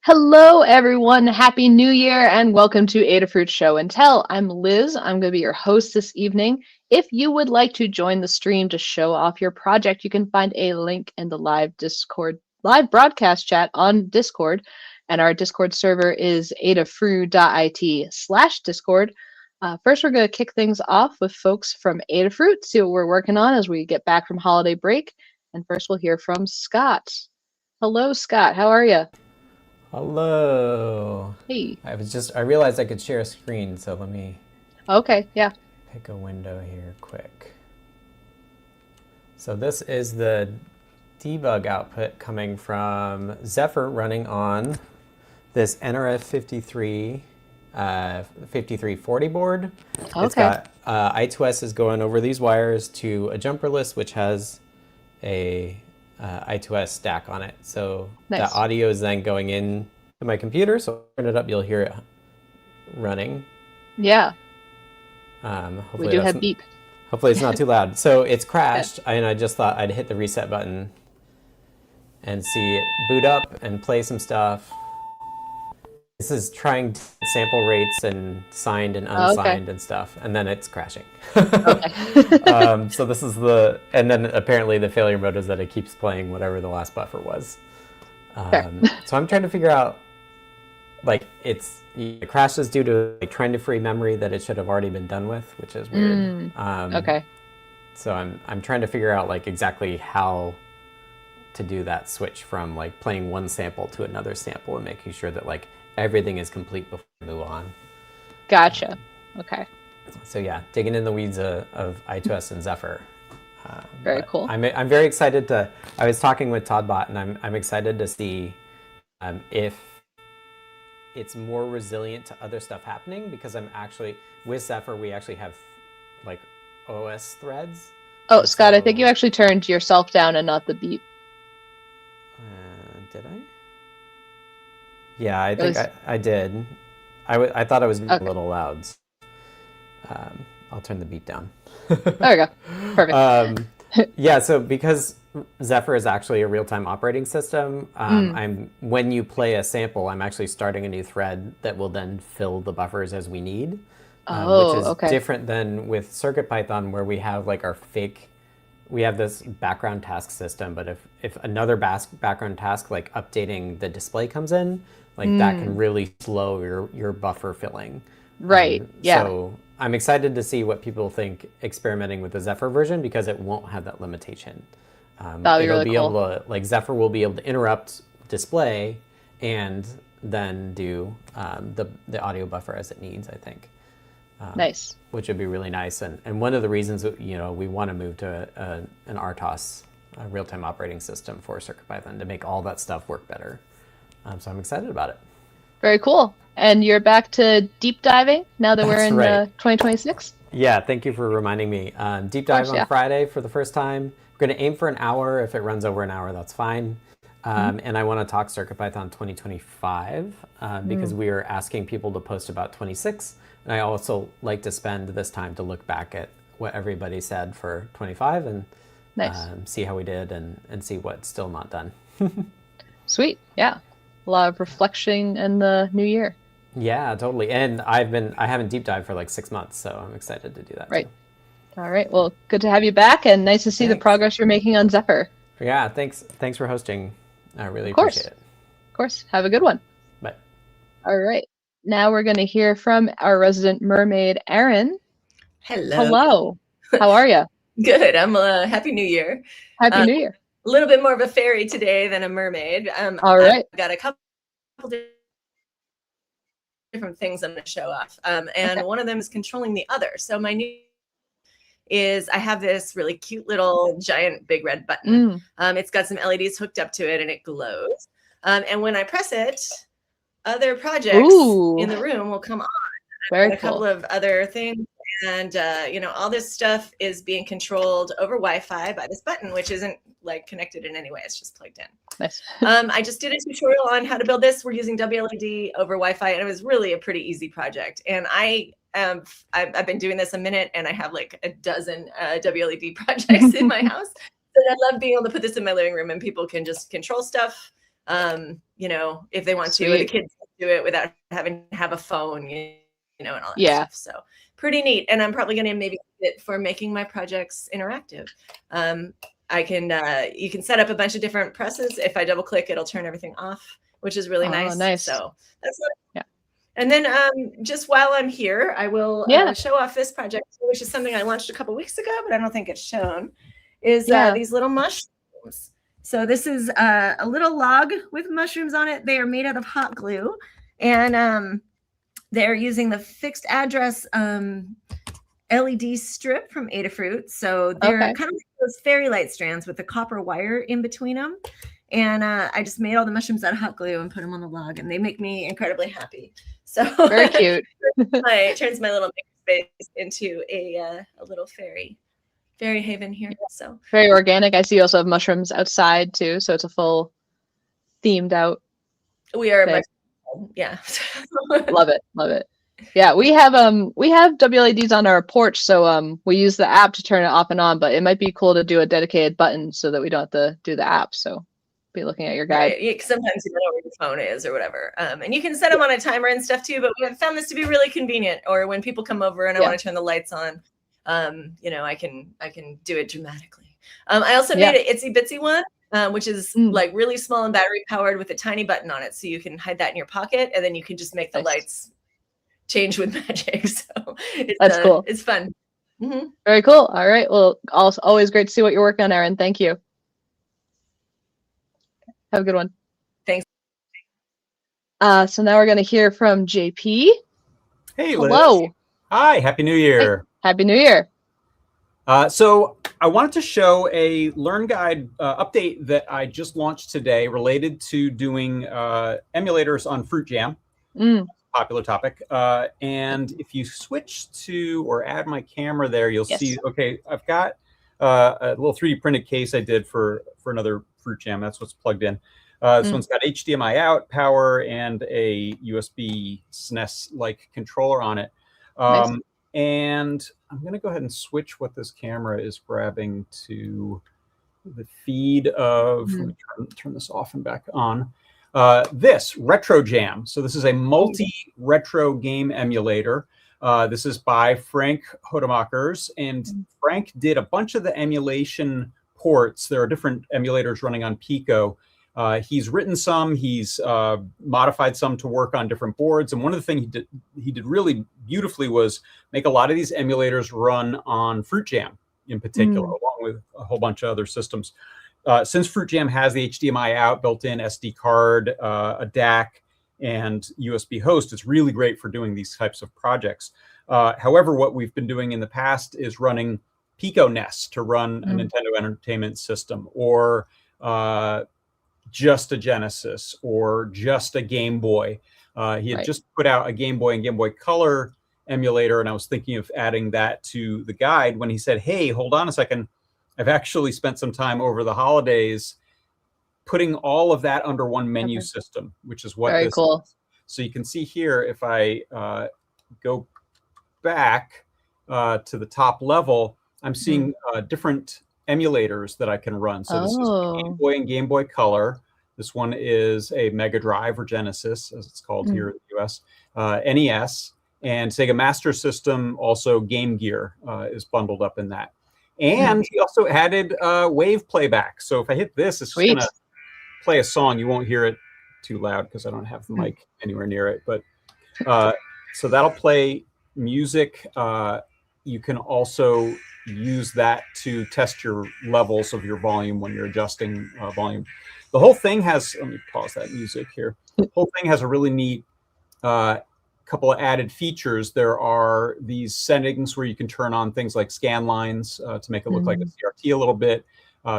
Hello, everyone. Happy New Year and welcome to Adafruit Show and Tell. I'm Liz. I'm going to be your host this evening. If you would like to join the stream to show off your project, you can find a link in the live broadcast chat on Discord. And our Discord server is adafruit.it/Discord. First, we're going to kick things off with folks from Adafruit, see what we're working on as we get back from holiday break. And first, we'll hear from Scott. Hello, Scott. How are you? Hello. Hey. I realized I could share a screen, so let me Okay, yeah. pick a window here quick. So this is the debug output coming from Zephyr running on this NRF 5340 board. Okay. It's got I2S is going over these wires to a jumper list, which has a I2S stack on it. So Nice. the audio is then going in to my computer. So I'll turn it up, you'll hear it running. Yeah. Hopefully We do have beep. Hopefully it's not too loud. So it's crashed, and I just thought I'd hit the reset button and see it boot up and play some stuff. This is trying sample rates and signed and unsigned and stuff, and then it's crashing. Okay. So this is and then apparently the failure mode is that it keeps playing whatever the last buffer was. So I'm trying to figure out, like, it crashes due to trying to free memory that it should have already been done with, which is weird. Okay. So I'm trying to figure out exactly how to do that switch from playing one sample to another sample and making sure that everything is complete before we move on. Gotcha. Okay. So yeah, digging in the weeds of I2S and Zephyr. Very cool. I'm very excited to. I was talking with Toddbot, and I'm excited to see if it's more resilient to other stuff happening, because I'm actually with Zephyr. We actually have OS threads. Oh, Scott, I think you actually turned yourself down and not the beep. Did I? Yeah, I think I did. I thought I was a little loud. I'll turn the beep down. There we go. Perfect. Yeah, so because Zephyr is actually a real-time operating system, when you play a sample, I'm actually starting a new thread that will then fill the buffers as we need, which is different than with CircuitPython, where we have we have this background task system, but if another background task like updating the display comes in, that can really slow your buffer filling. Right. Yeah. So I'm excited to see what people think experimenting with the Zephyr version, because it won't have that limitation. That'll be really cool. Able to, Zephyr will be able to interrupt display and then do the audio buffer as it needs, I think. Nice. Which would be really nice. And one of the reasons we want to move to an RTOS, a real-time operating system for CircuitPython, to make all that stuff work better. So I'm excited about it. Very cool. And you're back to deep diving now that we're in 2026? Yeah, thank you for reminding me. Deep dive on Friday for the first time. We're going to aim for an hour. If it runs over an hour, that's fine. And I want to talk CircuitPython 2025 because we are asking people to post about 26. And I also like to spend this time to look back at what everybody said for 25 and see how we did and see what's still not done. Sweet. Yeah. A lot of reflection in the new year. Yeah, totally. And I haven't deep dived for 6 months, so I'm excited to do that. Right. Too. All right. Well, good to have you back, and nice to see the progress you're making on Zephyr. Yeah, thanks for hosting. I really appreciate it. Of course. Have a good one. Bye. All right. Now we're going to hear from our resident mermaid, Erin. Hello. How are you? Good. I'm Happy New Year. Happy New Year. A little bit more of a fairy today than a mermaid. All right. I've got a couple different things I'm going to show off. And one of them is controlling the other. So my new is I have this really cute little giant big red button. It's got some LEDs hooked up to it and it glows. And when I press it, other projects in the room will come on. Very cool. A couple of other things. And, all this stuff is being controlled over Wi-Fi by this button, which isn't connected in any way. It's just plugged in. Nice. I just did a tutorial on how to build this. We're using WLED over Wi-Fi, and it was really a pretty easy project. And I've been doing this a minute, and I have a dozen WLED projects in my house. So I love being able to put this in my living room, and people can just control stuff you know, if they want Sweet. to, or the kids do it without having to have a phone, you know, and all that Yeah. stuff. So pretty neat. And I'm probably going to maybe use it for making my projects interactive. I can, you can set up a bunch of different presses. If I double click, it'll turn everything off, which is really nice. Nice. So that's what, yeah. And then just while I'm here, I will show off this project, which is something I launched a couple weeks ago, but I don't think it's shown, is these little mushrooms. So this is a little log with mushrooms on it. They are made out of hot glue, and they're using the fixed address LED strip from Adafruit. So they're kind of like those fairy light strands with the copper wire in between them. And I just made all the mushrooms out of hot glue and put them on the log, and they make me incredibly happy. So very cute. It turns my little space into a little fairy haven here. So very organic. I see you also have mushrooms outside too, so it's a full themed out. We are yeah. Love it. Yeah, we have WLEDs on our porch, so we use the app to turn it off and on, but it might be cool to do a dedicated button so that we don't have to do the app. So be looking at your guide. Right. Yeah, sometimes you don't know where your phone is or whatever. And you can set them on a timer and stuff too, but we have found this to be really convenient. Or when people come over and I want to turn the lights on, you know, I can do it dramatically. I also made an itsy bitsy one, which is like really small and battery powered with a tiny button on it. So you can hide that in your pocket, and then you can just make the lights change with magic. So that's cool. It's fun. Mm-hmm. Very cool. All right. Well, always great to see what you're working on, Erin. Thank you. Have a good one. Thanks. So now we're going to hear from JP. Hey, Liz. Hello. Hi. Happy New Year. Hey, Happy New Year. So I wanted to show a Learn Guide update that I just launched today related to doing emulators on fruitjam. Popular topic. And if you switch to or add my camera there, you'll see, okay, I've got a little 3D printed case I did for another fruitjam. That's what's plugged in. This one's got HDMI out, power, and a USB SNES-like controller on it. Nice. And I'm going to go ahead and switch what this camera is grabbing to the feed of, let me turn this off and back on. This fruitjam. So this is a multi-retro game emulator. This is by Frank Hodemakers, and Frank did a bunch of the emulation ports. There are different emulators running on Pico. He's written some, he's modified some to work on different boards. And one of the things he did really beautifully was make a lot of these emulators run on fruitjam in particular, along with a whole bunch of other systems. Since fruitjam has the HDMI out, built-in SD card, a DAC, and USB host, it's really great for doing these types of projects. However, what we've been doing in the past is running Pico NES to run a Nintendo Entertainment System, or just a Genesis, or just a Game Boy. He had just put out a Game Boy and Game Boy Color emulator, and I was thinking of adding that to the guide when he said, hey, hold on a second. I've actually spent some time over the holidays putting all of that under one menu system, which is what this is. So you can see here, if I go back to the top level, I'm seeing different emulators that I can run. So this is Game Boy and Game Boy Color. This one is a Mega Drive, or Genesis, as it's called here in the US. NES and Sega Master System, also Game Gear is bundled up in that. And he also added wave playback. So if I hit this, it's going to play a song. You won't hear it too loud because I don't have the mic anywhere near it. But so that'll play music. You can also use that to test your levels of your volume when you're adjusting volume. The whole thing has, let me pause that music here. The whole thing has a really neat couple of added features. There are these settings where you can turn on things like scan lines to make it look like a CRT a little bit,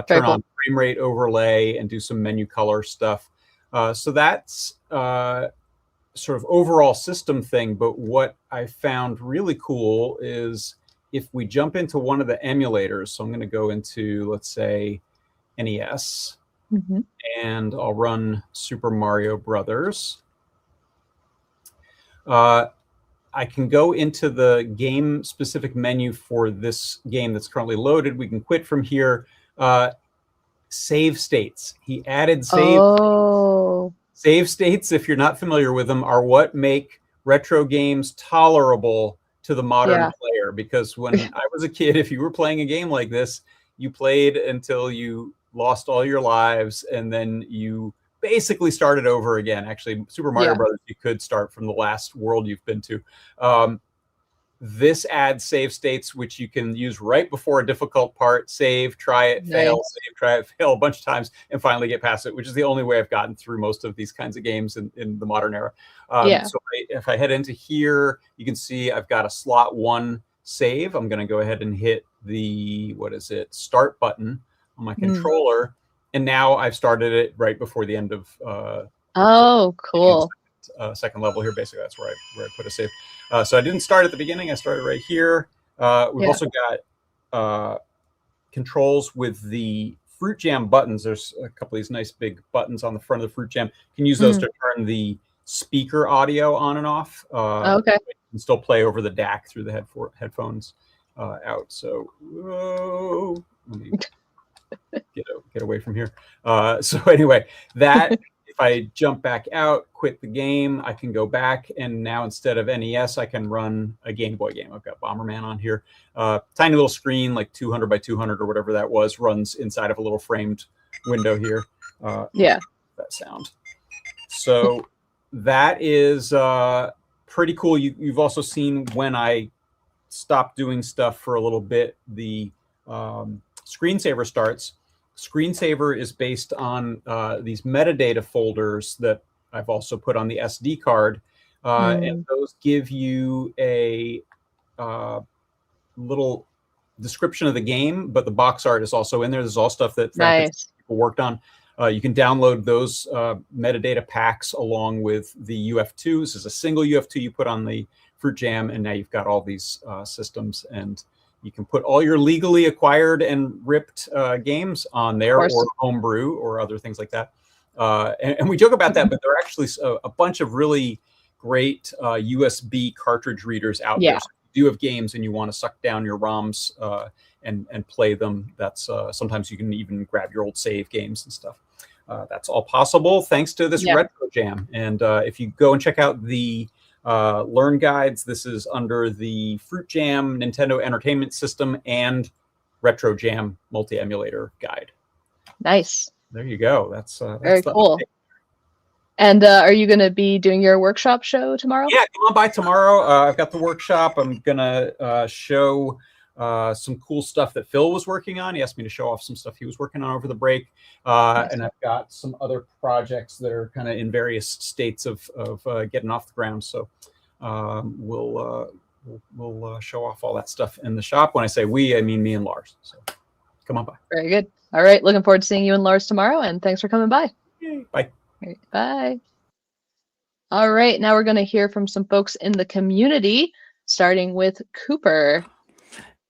turn on frame rate overlay, and do some menu color stuff. So that's sort of overall system thing. But what I found really cool is if we jump into one of the emulators, so I'm going to go into, let's say, NES, and I'll run Super Mario Brothers. I can go into the game-specific menu for this game that's currently loaded. We can quit from here. Save states. He added save. Save states, if you're not familiar with them, are what make retro games tolerable to the modern player. Because when I was a kid, if you were playing a game like this, you played until you lost all your lives, and then you basically started over again. Actually, Super Mario Brothers, you could start from the last world you've been to. This adds save states, which you can use right before a difficult part. Save, try it, fail, save, try it, fail a bunch of times, and finally get past it, which is the only way I've gotten through most of these kinds of games in the modern era. So if I head into here, you can see I've got a slot 1 save. I'm going to go ahead and hit the, start button on my controller. And now I've started it right before the end of cool. Second level here. Basically, that's where I put a save. So I didn't start at the beginning. I started right here. We've also got controls with the fruitjam buttons. There's a couple of these nice big buttons on the front of the fruitjam. You can use those to turn the speaker audio on and off. You can still play over the DAC through the headphones out. So let me get away from here. So anyway, that if I jump back out, quit the game, I can go back, and now instead of NES, I can run a Game Boy game. I've got Bomberman on here. Tiny little screen, like 200 by 200 or whatever that was, runs inside of a little framed window here. That sound. So that is pretty cool. You've also seen when I stopped doing stuff for a little bit, the screensaver starts. Screensaver is based on these metadata folders that I've also put on the SD card. And those give you a little description of the game, but the box art is also in there. There's all stuff that people worked on. You can download those metadata packs along with the UF2. This is a single UF2 you put on the fruitjam, and now you've got all these systems, and you can put all your legally acquired and ripped games on there, or homebrew, or other things like that. And we joke about that, but there are actually a bunch of really great USB cartridge readers out there. So if you do have games and you want to suck down your ROMs and play them, that's sometimes you can even grab your old save games and stuff. That's all possible thanks to this retro jam. And if you go and check out the learn guides, this is under the fruitjam Nintendo Entertainment System and retro jam multi-emulator guide. Nice. There you go. That's very cool. And are you going to be doing your workshop show tomorrow? Yeah, come on by tomorrow. I've got the workshop. I'm going to show some cool stuff that Phil was working on. He asked me to show off some stuff he was working on over the break. And I've got some other projects that are kind of in various states of getting off the ground. So we'll show off all that stuff in the shop. When I say we, I mean me and Lars. So come on by. Very good. All right. Looking forward to seeing you and Lars tomorrow. And thanks for coming by. Yay. Bye. All right, bye. All right. Now we're going to hear from some folks in the community, starting with Cooper.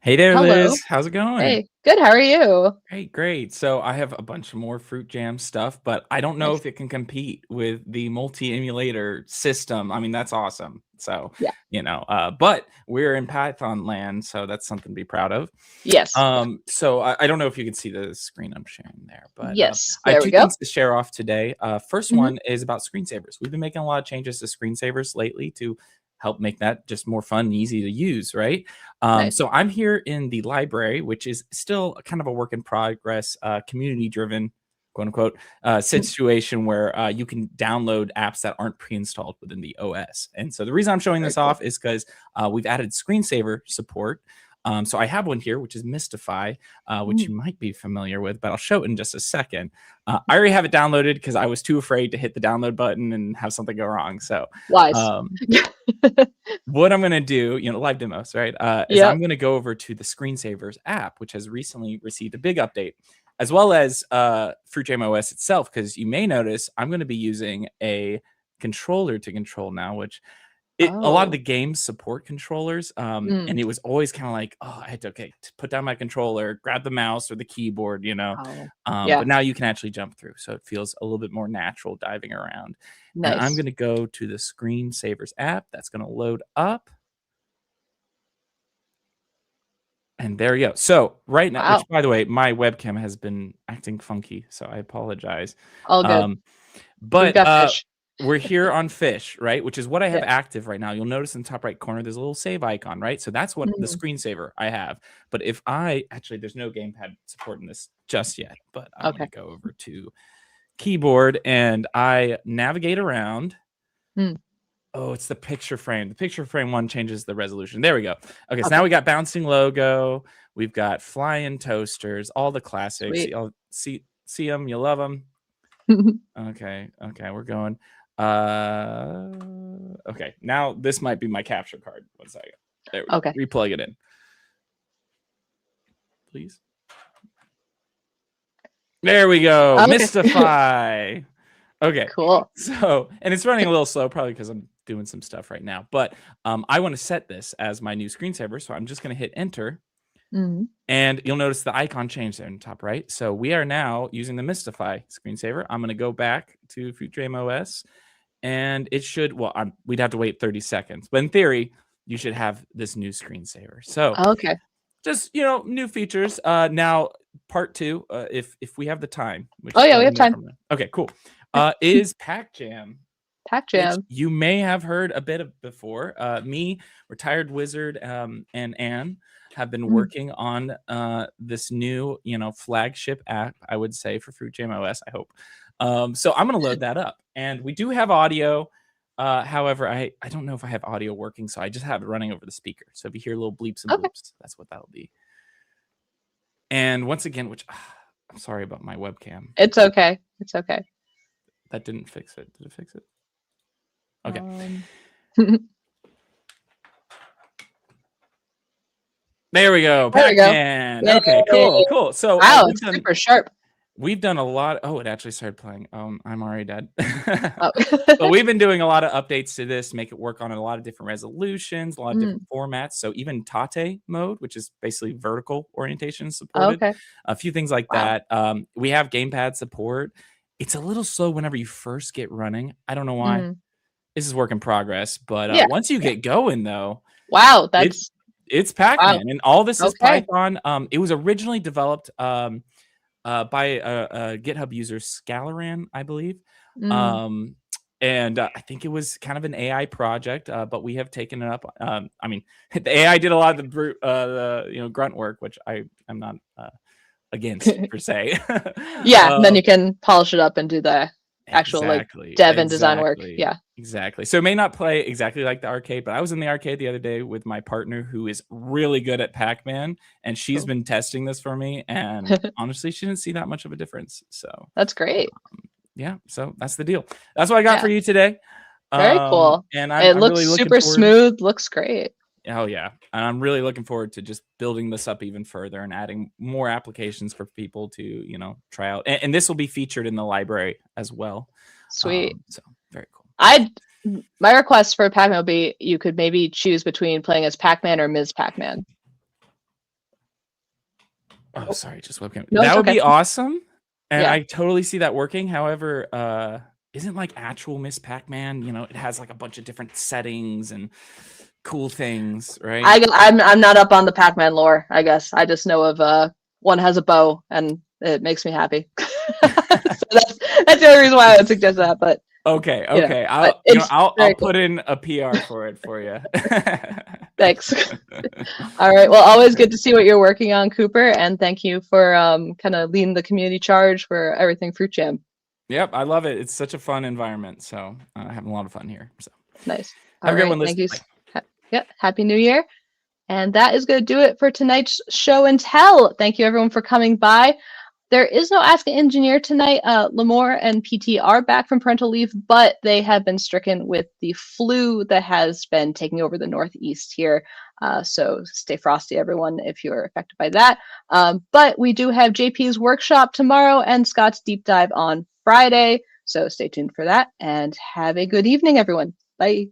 Hey there, Hello. Liz. How's it going? Hey, good. How are you? Great. So I have a bunch more fruitjam stuff, but I don't know if it can compete with the multi-emulator system. I mean, that's awesome. So, but we're in Python land, so that's something to be proud of. Yes. So I don't know if you can see the screen I'm sharing there, but yes, I have two things to share off today. First one is about screensavers. We've been making a lot of changes to screensavers lately to help make that just more fun and easy to use, right? So I'm here in the library, which is still kind of a work in progress, community-driven, quote-unquote, situation where you can download apps that aren't pre-installed within the OS. And so the reason I'm showing this off is because we've added screensaver support. So I have one here, which is Mystify, which you might be familiar with, but I'll show it in just a second. I already have it downloaded because I was too afraid to hit the download button and have something go wrong. So what I'm going to do, live demos, right? Is I'm going to go over to the Screensavers app, which has recently received a big update, as well as fruitjam OS itself, because you may notice I'm going to be using a controller to control now, which a lot of the games support controllers, and it was always kind of like, I had to put down my controller, grab the mouse or the keyboard, but now you can actually jump through, so it feels a little bit more natural diving around. Nice. And I'm going to go to the Screensavers app. That's going to load up. And there you go. So right now, which by the way, my webcam has been acting funky, so I apologize. All good. But got fish. we're here on fish, right? Which is what I have active right now. You'll notice in the top right corner, there's a little save icon, right? So that's what the screensaver I have. But if actually, there's no gamepad supporting this just yet, but I'm going to go over to keyboard and I navigate around. Oh, it's the picture frame. The picture frame one changes the resolution. There we go. Okay, so now we got bouncing logo. We've got flying toasters, all the classics. You'll see them, you love them. Okay, we're going. Okay, now this might be my capture card. 1 second. There we go. Replug it in, please. There we go. Mystify. Okay, cool. So, and it's running a little slow, probably because I'm doing some stuff right now. But I want to set this as my new screensaver, so I'm just going to hit enter. And you'll notice the icon changed there in the top right. So we are now using the Mystify screensaver. I'm going to go back to fruitjam OS, and it should, well, we'd have to wait 30 seconds. But in theory, you should have this new screensaver. So just, new features. Now, part 2, if we have the time. Which we have time. Okay, cool. Is pac-jam. Pac-jam. You may have heard a bit of before. Me, Retired Wizard, and Anne have been working on this new, flagship app, I would say, for fruitjam OS, I hope. So I'm going to load that up. And we do have audio. However, I don't know if I have audio working, so I just have it running over the speaker. So if you hear little bleeps and bloops, that's what that'll be. And once again, I'm sorry about my webcam. It's okay. It's okay. That didn't fix it. Did it fix it? Okay. There we go. Pac-Man. Okay, cool. So wow, it's super sharp. We've done a lot. Oh, it actually started playing. I'm already dead. But we've been doing a lot of updates to this, make it work on a lot of different resolutions, a lot of different formats. So even Tate mode, which is basically vertical orientation supported. A few things like that. We have gamepad support. It's a little slow whenever you first get running. I don't know why. This is work in progress. But once you get going, though. Wow, it's Pac-Man. And all this is Python. It was originally developed by a GitHub user, Scalaran, I believe. And I think it was kind of an AI project, but we have taken it up. I mean, the AI did a lot of the grunt work, which I'm not against per se. Then you can polish it up and do the actual dev and design work. Exactly. So it may not play exactly like the arcade, but I was in the arcade the other day with my partner who is really good at Pac-Man, and she's been testing this for me, and honestly, she didn't see that much of a difference. So that's great. So that's the deal. That's what I got for you today. Very cool. And it looks really super smooth. Looks great. Oh yeah, and I'm really looking forward to just building this up even further and adding more applications for people to try out. And this will be featured in the library as well. Sweet. So very cool. My request for Pac-Man would be you could maybe choose between playing as Pac-Man or Ms. Pac-Man. Oh, sorry, just webcam. No, that would be awesome, and I totally see that working. However, isn't like actual Miss Pac-Man? It has like a bunch of different settings and cool things, right? I'm not up on the Pac-Man lore, I guess. I just know of one has a bow and it makes me happy. So that's the only reason why I would suggest that. But okay. I'll put in a PR for it for you. Thanks. All right. Well, always good to see what you're working on, Cooper, and thank you for kind of leading the community charge for everything fruitjam. Yep, I love it. It's such a fun environment, so having a lot of fun here. So nice. Have a good one, Liz. Thank you. Happy New Year. And that is going to do it for tonight's show and tell. Thank you, everyone, for coming by. There is no Ask an Engineer tonight. Lamore and PT are back from parental leave, but they have been stricken with the flu that has been taking over the Northeast here. So stay frosty, everyone, if you're affected by that. But we do have JP's workshop tomorrow and Scott's deep dive on Friday. So stay tuned for that and have a good evening, everyone. Bye.